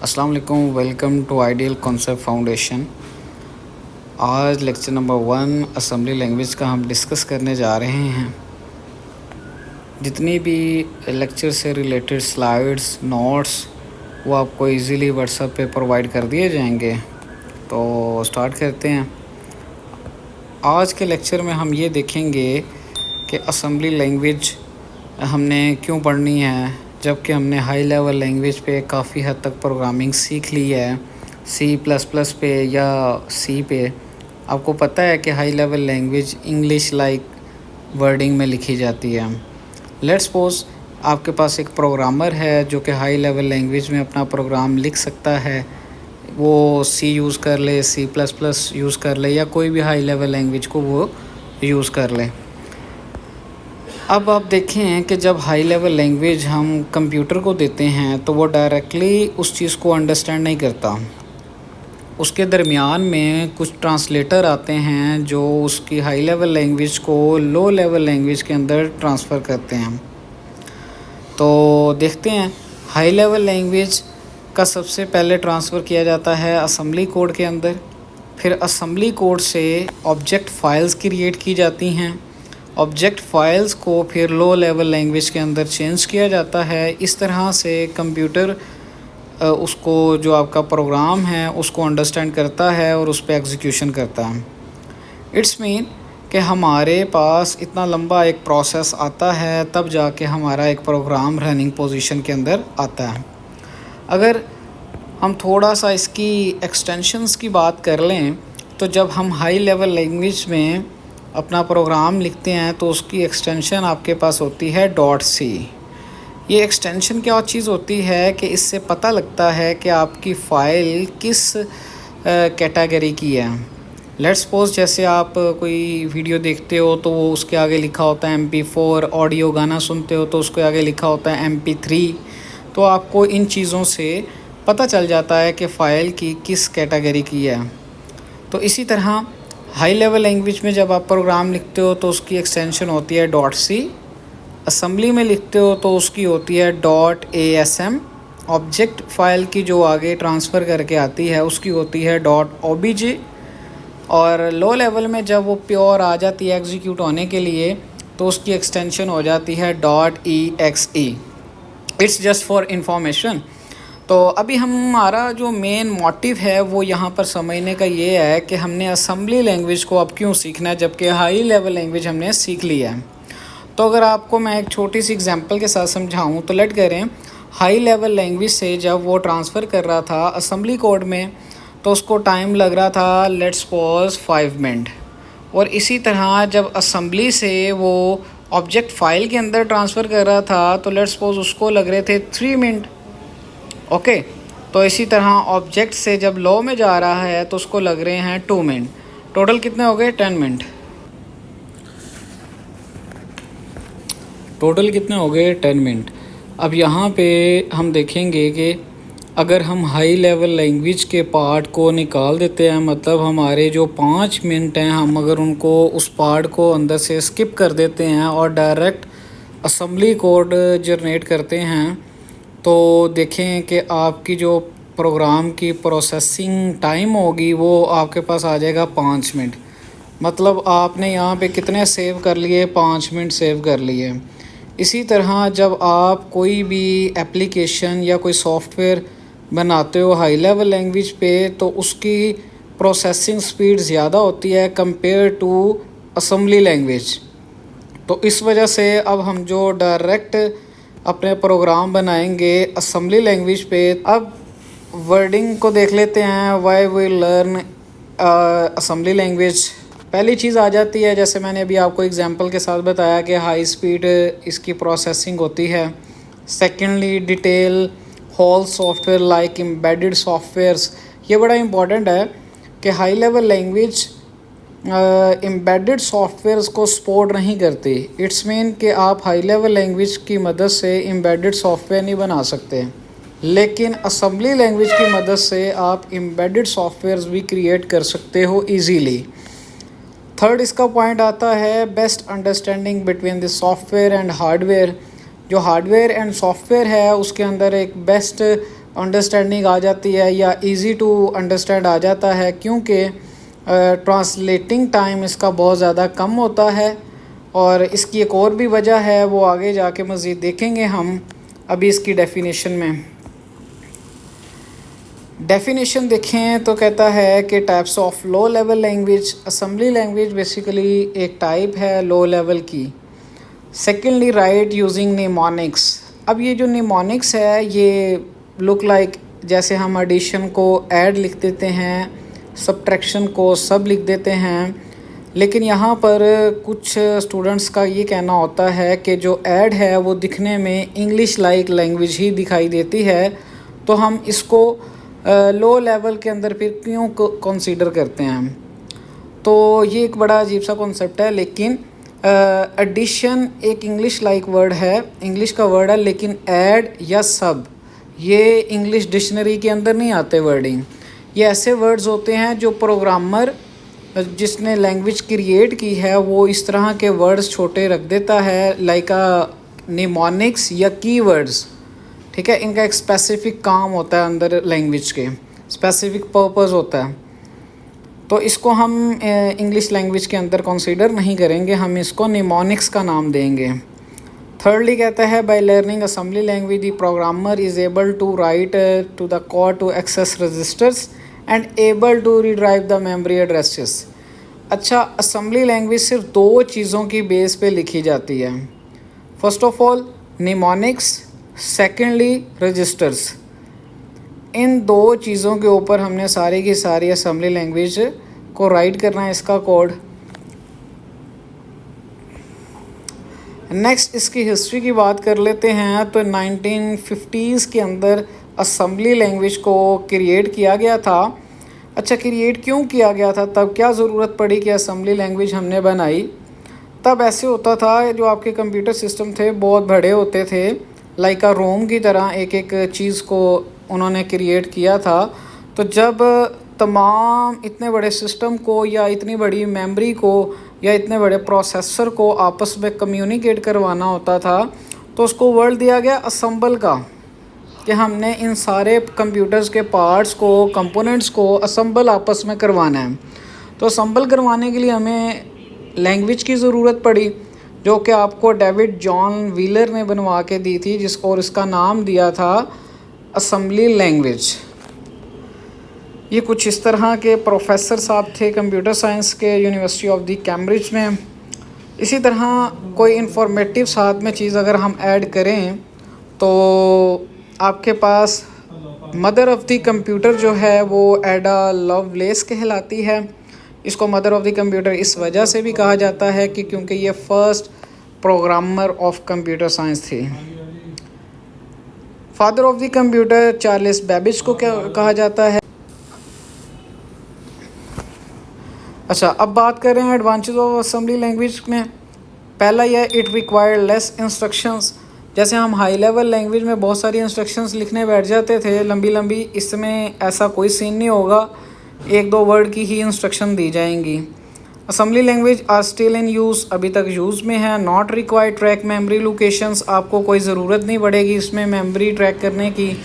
अस्सलाम वालेकुम, welcome to ideal concept foundation. आज लेक्चर नंबर 1 असेंबली लैंग्वेज का हम डिस्कस करने जा रहे हैं। जितनी भी लेक्चर से रिलेटेड स्लाइड्स नोट्स वो आपको इजीली व्हाट्सएप पे प्रोवाइड कर दिए जाएंगे। तो स्टार्ट करते हैं। आज के लेक्चर में हम ये देखेंगे कि असेंबली लैंग्वेज हमने क्यों पढ़नी है, जबकि हमने हाई लेवल लैंग्वेज पे काफ़ी हद तक प्रोग्रामिंग सीख ली है, C++ पे या सी पे। आपको पता है कि high level language English like wording में लिखी जाती है। लेट्स सपोज आपके पास एक प्रोग्रामर है जो कि हाई लेवल लैंग्वेज में अपना प्रोग्राम लिख सकता है। वो C यूज़ कर ले, C++ यूज़ कर ले या कोई भी हाई लेवल लैंग्वेज को वो यूज़ कर ले। अब आप देखें कि जब हाई लेवल लैंग्वेज हम कंप्यूटर को देते हैं तो वो डायरेक्टली उस चीज़ को अंडरस्टैंड नहीं करता। उसके दरमियान में कुछ ट्रांसलेटर आते हैं जो उसकी हाई लेवल लैंग्वेज को लो लेवल लैंग्वेज के अंदर ट्रांसफ़र करते हैं। तो देखते हैं, हाई लेवल लैंग्वेज का सबसे पहले ट्रांसफ़र किया जाता है असेंबली कोड के अंदर। फिर असेंबली कोड से ऑब्जेक्ट फ़ाइल्स क्रिएट की जाती हैं। ऑब्जेक्ट फ़ाइल्स को फिर लो लेवल लैंग्वेज के अंदर चेंज किया जाता है। इस तरह से कंप्यूटर उसको जो आपका प्रोग्राम है उसको अंडरस्टैंड करता है और उस पर एग्जीक्यूशन करता है। इट्स मीन कि हमारे पास इतना लंबा एक प्रोसेस आता है तब जाके हमारा एक प्रोग्राम रनिंग पोजीशन के अंदर आता है। अगर हम थोड़ा सा इसकी एक्सटेंशंस की बात कर लें तो जब हम हाई लेवल लैंग्वेज में अपना प्रोग्राम लिखते हैं तो उसकी एक्सटेंशन आपके पास होती है .c। ये एक्सटेंशन क्या चीज़ होती है कि इससे पता लगता है कि आपकी फ़ाइल किस कैटेगरी की है। लेट्स सपोज जैसे आप कोई वीडियो देखते हो तो वो उसके आगे लिखा होता है MP4, ऑडियो गाना सुनते हो तो उसके आगे लिखा होता है MP3। तो आपको इन चीज़ों से पता चल जाता है कि फ़ाइल की किस कैटेगरी की है। तो इसी तरह हाई लेवल लैंग्वेज में जब आप प्रोग्राम लिखते हो तो उसकी एक्सटेंशन होती है .c। असेंबली में लिखते हो तो उसकी होती है .asm। ऑब्जेक्ट फ़ाइल की जो आगे ट्रांसफ़र करके आती है उसकी होती है .obj। और लो लेवल में जब वो प्योर आ जाती है एग्जीक्यूट होने के लिए तो उसकी एक्सटेंशन हो जाती है .exe। It's just for information. तो अभी हमारा जो मेन मोटिव है वो यहाँ पर समझने का ये है कि हमने असेंबली लैंग्वेज को अब क्यों सीखना है जबकि हाई लेवल लैंग्वेज हमने सीख ली है। तो अगर आपको मैं एक छोटी सी एग्जांपल के साथ समझाऊँ तो लेट करें, हाई लेवल लैंग्वेज से जब वो ट्रांसफ़र कर रहा था असेंबली कोड में तो उसको टाइम लग रहा था लेट्स सपोज 5 मिनट। और इसी तरह जब असेंबली से वो ऑब्जेक्ट फ़ाइल के अंदर ट्रांसफ़र कर रहा था तो लेट्स सपोज उसको लग रहे थे 3 मिनट। ओके, तो इसी तरह ऑब्जेक्ट से जब लो में जा रहा है तो उसको लग रहे हैं 2 मिनट। टोटल कितने हो गए? 10 मिनट। टोटल कितने हो गए? 10 मिनट। अब यहाँ पे हम देखेंगे कि अगर हम हाई लेवल लैंग्वेज के पार्ट को निकाल देते हैं, मतलब हमारे जो 5 मिनट हैं हम अगर उनको उस पार्ट को अंदर से स्किप कर देते हैं और डायरेक्ट असेंबली कोड जनरेट करते हैं तो देखें कि आपकी जो प्रोग्राम की प्रोसेसिंग टाइम होगी वो आपके पास आ जाएगा 5 मिनट। मतलब आपने यहाँ पे कितने सेव कर लिए? 5 मिनट सेव कर लिए। इसी तरह जब आप कोई भी एप्लीकेशन या कोई सॉफ्टवेयर बनाते हो हाई लेवल लैंग्वेज पे तो उसकी प्रोसेसिंग स्पीड ज़्यादा होती है कंपेयर टू असेंबली लैंग्वेज। तो इस वजह से अब हम जो डायरेक्ट अपने प्रोग्राम बनाएंगे असेंबली लैंग्वेज पे। अब वर्डिंग को देख लेते हैं, why we learn assembly language. पहली चीज़ आ जाती है, जैसे मैंने अभी आपको एग्जांपल के साथ बताया कि हाई स्पीड इसकी प्रोसेसिंग होती है। Secondly detail whole software like embedded softwares. ये बड़ा इंपॉर्टेंट है कि high level language embedded softwares को सपोर्ट नहीं करती। इट्स मीन कि आप हाई लेवल लैंग्वेज की मदद से एम्बेडेड सॉफ्टवेयर नहीं बना सकते, लेकिन असेंबली लैंग्वेज की मदद से आप एम्बेडेड सॉफ्टवेयर्स भी क्रिएट कर सकते हो इजीली। थर्ड इसका पॉइंट आता है best understanding between the software and hardware. जो हार्डवेयर एंड सॉफ्टवेयर है उसके अंदर एक बेस्ट अंडरस्टैंडिंग आ जाती है या इजी टू अंडरस्टैंड आ जाता है, क्योंकि ट्रांसलेटिंग टाइम इसका बहुत ज़्यादा कम होता है। और इसकी एक और भी वजह है, वो आगे जाके मज़ीद देखेंगे हम। अभी इसकी डेफिनेशन में डेफिनेशन देखें तो कहता है कि types of low level language. Assembly language basically एक टाइप है लो लेवल की। Secondly right using mnemonics. अब ये जो निमोनिक्स है ये लुक लाइक जैसे हम एडिशन को ऐड लिख देते हैं, सब्ट्रैक्शन को सब लिख देते हैं, लेकिन यहाँ पर कुछ स्टूडेंट्स का ये कहना होता है कि जो ऐड है वो दिखने में इंग्लिश लाइक लैंग्वेज ही दिखाई देती है, तो हम इसको लो लेवल के अंदर फिर क्यों कंसीडर करते हैं। तो ये एक बड़ा अजीब सा कॉन्सेप्ट है। लेकिन एडिशन एक इंग्लिश लाइक वर्ड है, इंग्लिश का वर्ड है, लेकिन ऐड या सब ये इंग्लिश डिक्शनरी के अंदर नहीं आते वर्डिंग। ये ऐसे वर्ड्स होते हैं जो प्रोग्रामर जिसने लैंग्वेज क्रिएट की है वो इस तरह के वर्ड्स छोटे रख देता है, लाइक निमोनिक्स या कीवर्ड्स। ठीक है, इनका एक स्पेसिफिक काम होता है अंदर लैंग्वेज के, स्पेसिफिक पर्पस होता है। तो इसको हम इंग्लिश लैंग्वेज के अंदर कंसीडर नहीं करेंगे, हम इसको निमोनिक्स का नाम देंगे। थर्डली कहता है by learning assembly language the programmer is able to write to the code to access registers and able to retrieve the memory addresses. अच्छा, असेंबली लैंग्वेज सिर्फ दो चीज़ों की बेस पे लिखी जाती है। First of all mnemonics, secondly registers. इन दो चीज़ों के ऊपर हमने सारी की सारी असेंबली लैंग्वेज को राइट करना है, इसका कोड। नेक्स्ट इसकी हिस्ट्री की बात कर लेते हैं तो 1950s के अंदर असेंबली लैंग्वेज को क्रिएट किया गया था। अच्छा, क्रिएट क्यों किया गया था, तब क्या ज़रूरत पड़ी कि असेंबली लैंग्वेज हमने बनाई। तब ऐसे होता था, जो आपके कंप्यूटर सिस्टम थे बहुत बड़े होते थे, लाइक रोम की तरह एक एक चीज़ को उन्होंने क्रिएट किया था। तो जब तमाम इतने बड़े सिस्टम को या इतनी बड़ी मेमोरी को या इतने बड़े प्रोसेसर को आपस में कम्युनिकेट करवाना होता था, तो उसको वर्ड दिया गया असेंबल का, कि हमने इन सारे कंप्यूटर्स के पार्ट्स को, कंपोनेंट्स को असेंबल आपस में करवाना है। तो असेंबल करवाने के लिए हमें लैंग्वेज की ज़रूरत पड़ी, जो कि आपको डेविड जॉन व्हीलर ने बनवा के दी थी, और इसका नाम दिया था असेंबली लैंग्वेज। ये कुछ इस तरह के प्रोफेसर साहब थे कंप्यूटर साइंस के यूनिवर्सिटी ऑफ द कैम्ब्रिज में। इसी तरह कोई इंफॉर्मेटिव साथ में चीज़ अगर हम ऐड करें तो आपके पास मदर ऑफ़ द कंप्यूटर जो है वो एडा लवलेस कहलाती है। इसको मदर ऑफ़ द कंप्यूटर इस वजह से भी कहा जाता है कि क्योंकि ये first programmer of computer science थी। Father of the computer Charles Babbage को क्या कहा जाता है। अच्छा, अब बात कर रहे हैं एडवांटेज ऑफ असेंबली लैंग्वेज में। पहला यह इट रिक्वायर्ड लेस इंस्ट्रक्शंस। जैसे हम हाई लेवल लैंग्वेज में बहुत सारी इंस्ट्रक्शंस लिखने बैठ जाते थे लंबी लंबी, इसमें ऐसा कोई सीन नहीं होगा, एक दो वर्ड की ही इंस्ट्रक्शन दी जाएंगी। Assembly language are still in use, अभी तक यूज़ में है। Not required track memory locations, आपको कोई ज़रूरत नहीं पड़ेगी इसमें मेमोरी ट्रैक करने की।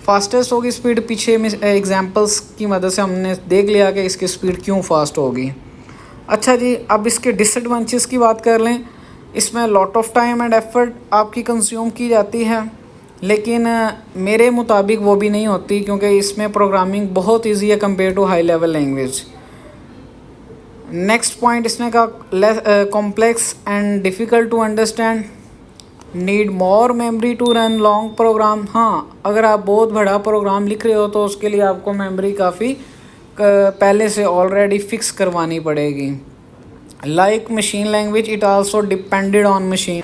फास्टेस्ट होगी स्पीड, पीछे में एग्जांपल्स की मदद से हमने देख लिया कि इसकी स्पीड क्यों फास्ट होगी। अच्छा जी, अब इसके डिसएडवांटेजेस की बात कर लें। इसमें lot of time and effort आपकी कंज्यूम की जाती है, लेकिन मेरे मुताबिक वो भी नहीं होती, क्योंकि इसमें प्रोग्रामिंग बहुत ईजी है compare to high level language. Next point इसमें का complex and difficult to understand, need more memory to run long program. हाँ, अगर आप बहुत बड़ा प्रोग्राम लिख रहे हो तो उसके लिए आपको मेमोरी काफ़ी पहले से ऑलरेडी फिक्स करवानी पड़ेगी। Like machine language, it also depended on machine.